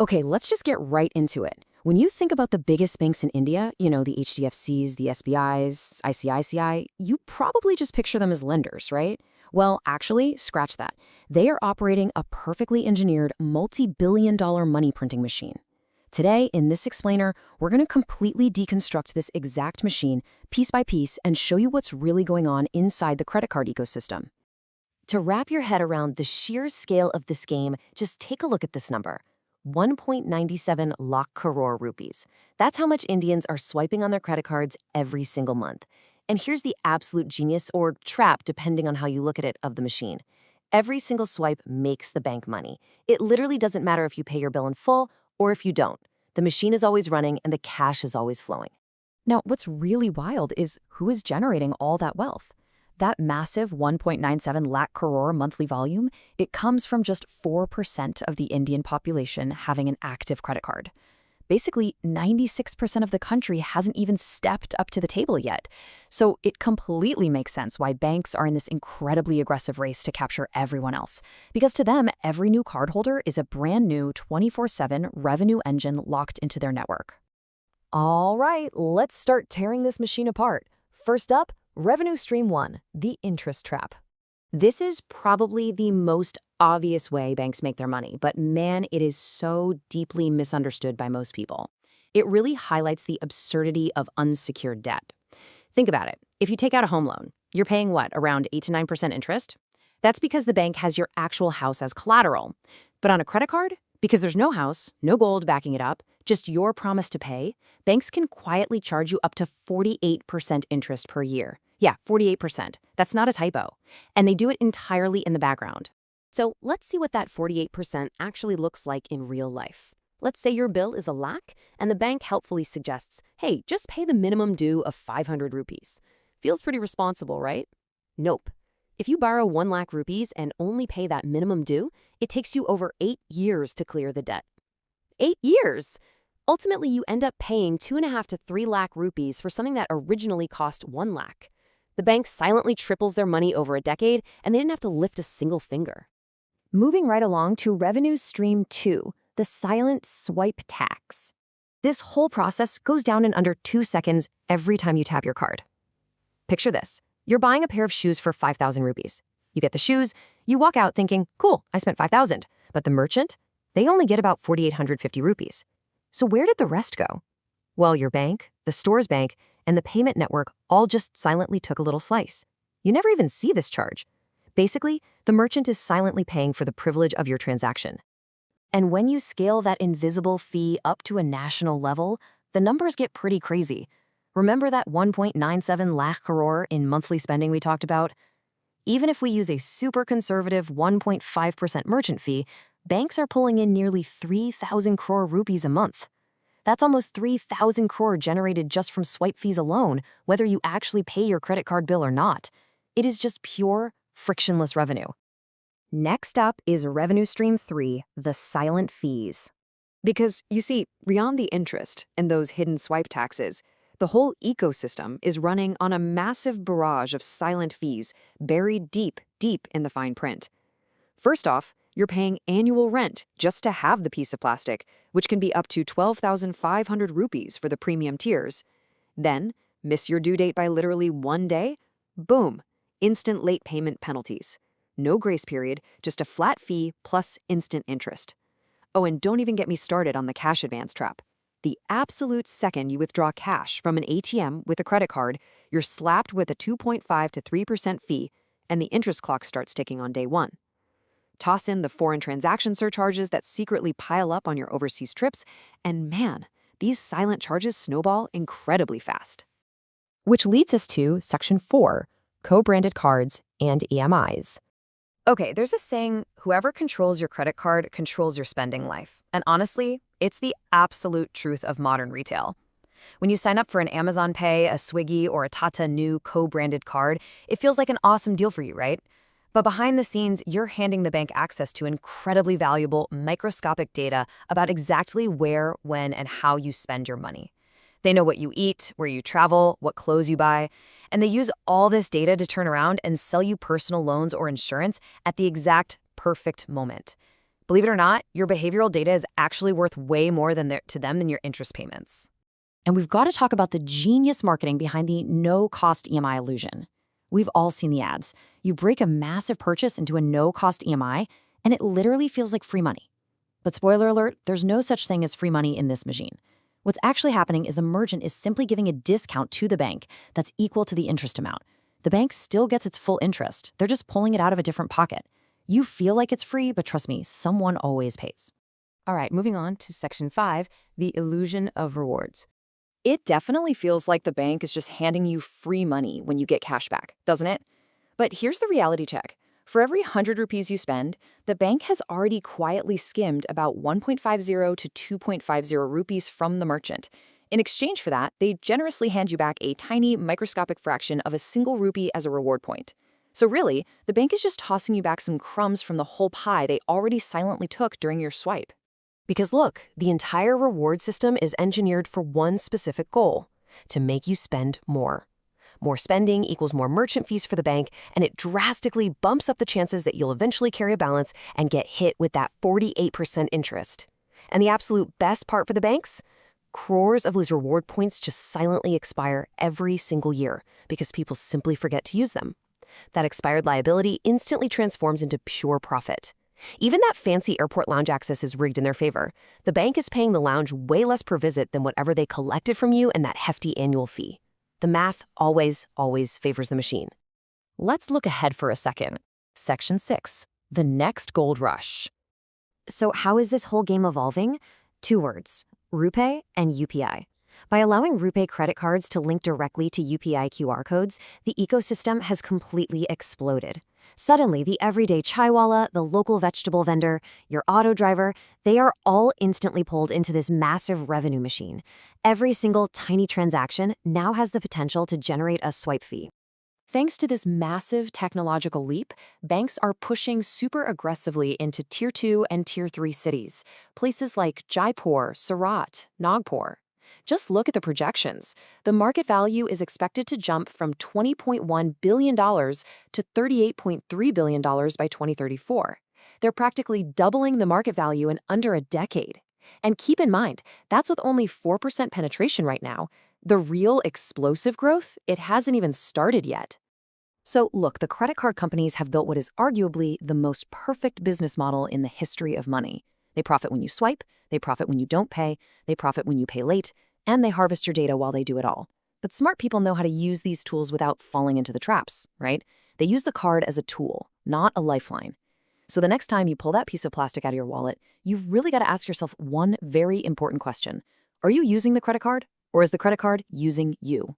Okay, let's just get right into it. When you think about the biggest banks in India, the HDFCs, the SBIs, ICICI, you probably just picture them as lenders, right? Well, actually, scratch that. They are operating a perfectly engineered, multi-billion-dollar money printing machine. Today, in this explainer, we're going to completely deconstruct this exact machine, piece by piece, and show you what's really going on inside the credit card ecosystem. To wrap your head around the sheer scale of this game, just take a look at this number. 1.97 lakh crore rupees. That's how much Indians are swiping on their credit cards every single month. And here's the absolute genius, or trap, depending on how you look at it, of the machine. Every single swipe makes the bank money. It literally doesn't matter if you pay your bill in full or if you don't. The machine is always running and the cash is always flowing. Now, what's really wild is who is generating all that wealth. That massive 1.97 lakh crore monthly volume, it comes from just 4% of the Indian population having an active credit card. Basically, 96% of the country hasn't even stepped up to the table yet. So it completely makes sense why banks are in this incredibly aggressive race to capture everyone else. Because to them, every new cardholder is a brand new 24/7 revenue engine locked into their network. All right, let's start tearing this machine apart. First up, Revenue Stream 1, the interest trap. This is probably the most obvious way banks make their money, but man, it is so deeply misunderstood by most people. It really highlights the absurdity of unsecured debt. Think about it. If you take out a home loan, you're paying what, around 8 to 9% interest? That's because the bank has your actual house as collateral. But on a credit card, because there's no house, no gold backing it up, just your promise to pay, banks can quietly charge you up to 48% interest per year. Yeah, 48%. That's not a typo. And they do it entirely in the background. So let's see what that 48% actually looks like in real life. Let's say your bill is a lakh, and the bank helpfully suggests, hey, just pay the minimum due of 500 rupees. Feels pretty responsible, right? Nope. If you borrow 1 lakh rupees and only pay that minimum due, it takes you over 8 years to clear the debt. 8 years! Ultimately, you end up paying 2.5 to 3 lakh rupees for something that originally cost 1 lakh. The bank silently triples their money over a decade, and they didn't have to lift a single finger. Moving right along to Revenue Stream 2, the silent swipe tax. This whole process goes down in under 2 seconds every time you tap your card. Picture this. You're buying a pair of shoes for 5,000 rupees. You get the shoes, you walk out thinking, cool, I spent 5,000. But the merchant, they only get about 4,850 rupees. So where did the rest go? Well, your bank, the store's bank, and the payment network all just silently took a little slice. You never even see this charge. Basically, the merchant is silently paying for the privilege of your transaction. And when you scale that invisible fee up to a national level, the numbers get pretty crazy. Remember that 1.97 lakh crore in monthly spending we talked about? Even if we use a super conservative 1.5% merchant fee, banks are pulling in nearly 3,000 crore rupees a month. That's almost 3,000 crore generated just from swipe fees alone, whether you actually pay your credit card bill or not. It is just pure, frictionless revenue. Next up is Revenue Stream 3, the silent fees. Because, you see, beyond the interest and those hidden swipe taxes, the whole ecosystem is running on a massive barrage of silent fees buried deep, deep in the fine print. First off, you're paying annual rent just to have the piece of plastic, which can be up to 12,500 rupees for the premium tiers. Then, miss your due date by literally 1 day? Boom! Instant late payment penalties. No grace period, just a flat fee plus instant interest. Oh, and don't even get me started on the cash advance trap. The absolute second you withdraw cash from an ATM with a credit card, you're slapped with a 2.5 to 3% fee, and the interest clock starts ticking on day 1. Toss in the foreign transaction surcharges that secretly pile up on your overseas trips, and man, these silent charges snowball incredibly fast. Which leads us to Section 4, co-branded cards and EMIs. Okay, there's a saying, whoever controls your credit card controls your spending life. And honestly, it's the absolute truth of modern retail. When you sign up for an Amazon Pay, a Swiggy, or a Tata Neu co-branded card, it feels like an awesome deal for you, right? But behind the scenes, you're handing the bank access to incredibly valuable, microscopic data about exactly where, when, and how you spend your money. They know what you eat, where you travel, what clothes you buy, and they use all this data to turn around and sell you personal loans or insurance at the exact perfect moment. Believe it or not, your behavioral data is actually worth way more to them than your interest payments. And we've got to talk about the genius marketing behind the no-cost EMI illusion. We've all seen the ads. You break a massive purchase into a no-cost EMI, and it literally feels like free money. But spoiler alert, there's no such thing as free money in this machine. What's actually happening is the merchant is simply giving a discount to the bank that's equal to the interest amount. The bank still gets its full interest. They're just pulling it out of a different pocket. You feel like it's free, but trust me, someone always pays. All right, moving on to Section 5, the illusion of rewards. It definitely feels like the bank is just handing you free money when you get cash back, doesn't it? But here's the reality check. For every 100 rupees you spend, the bank has already quietly skimmed about 1.50 to 2.50 rupees from the merchant. In exchange for that, they generously hand you back a tiny, microscopic fraction of a single rupee as a reward point. So really, the bank is just tossing you back some crumbs from the whole pie they already silently took during your swipe. Because look, the entire reward system is engineered for one specific goal: to make you spend more. More spending equals more merchant fees for the bank, and it drastically bumps up the chances that you'll eventually carry a balance and get hit with that 48% interest. And the absolute best part for the banks? Crores of these reward points just silently expire every single year because people simply forget to use them. That expired liability instantly transforms into pure profit. Even that fancy airport lounge access is rigged in their favor. The bank is paying the lounge way less per visit than whatever they collected from you in that hefty annual fee. The math always favors the machine. Let's look ahead for a second. Section 6, the next gold rush. So how is this whole game evolving? 2 words, RuPay and UPI. By allowing RuPay credit cards to link directly to UPI QR codes, the ecosystem has completely exploded. Suddenly, the everyday chaiwala, the local vegetable vendor, your auto driver, they are all instantly pulled into this massive revenue machine. Every single tiny transaction now has the potential to generate a swipe fee. Thanks to this massive technological leap, banks are pushing super aggressively into Tier 2 and Tier 3 cities, places like Jaipur, Surat, Nagpur. Just look at the projections. The market value is expected to jump from $20.1 billion to $38.3 billion by 2034. They're practically doubling the market value in under a decade. And keep in mind, that's with only 4% penetration right now. The real explosive growth, it hasn't even started yet. So look, the credit card companies have built what is arguably the most perfect business model in the history of money. They profit when you swipe, they profit when you don't pay, they profit when you pay late, and they harvest your data while they do it all. But smart people know how to use these tools without falling into the traps, right? They use the card as a tool, not a lifeline. So the next time you pull that piece of plastic out of your wallet, you've really got to ask yourself one very important question. Are you using the credit card, or is the credit card using you?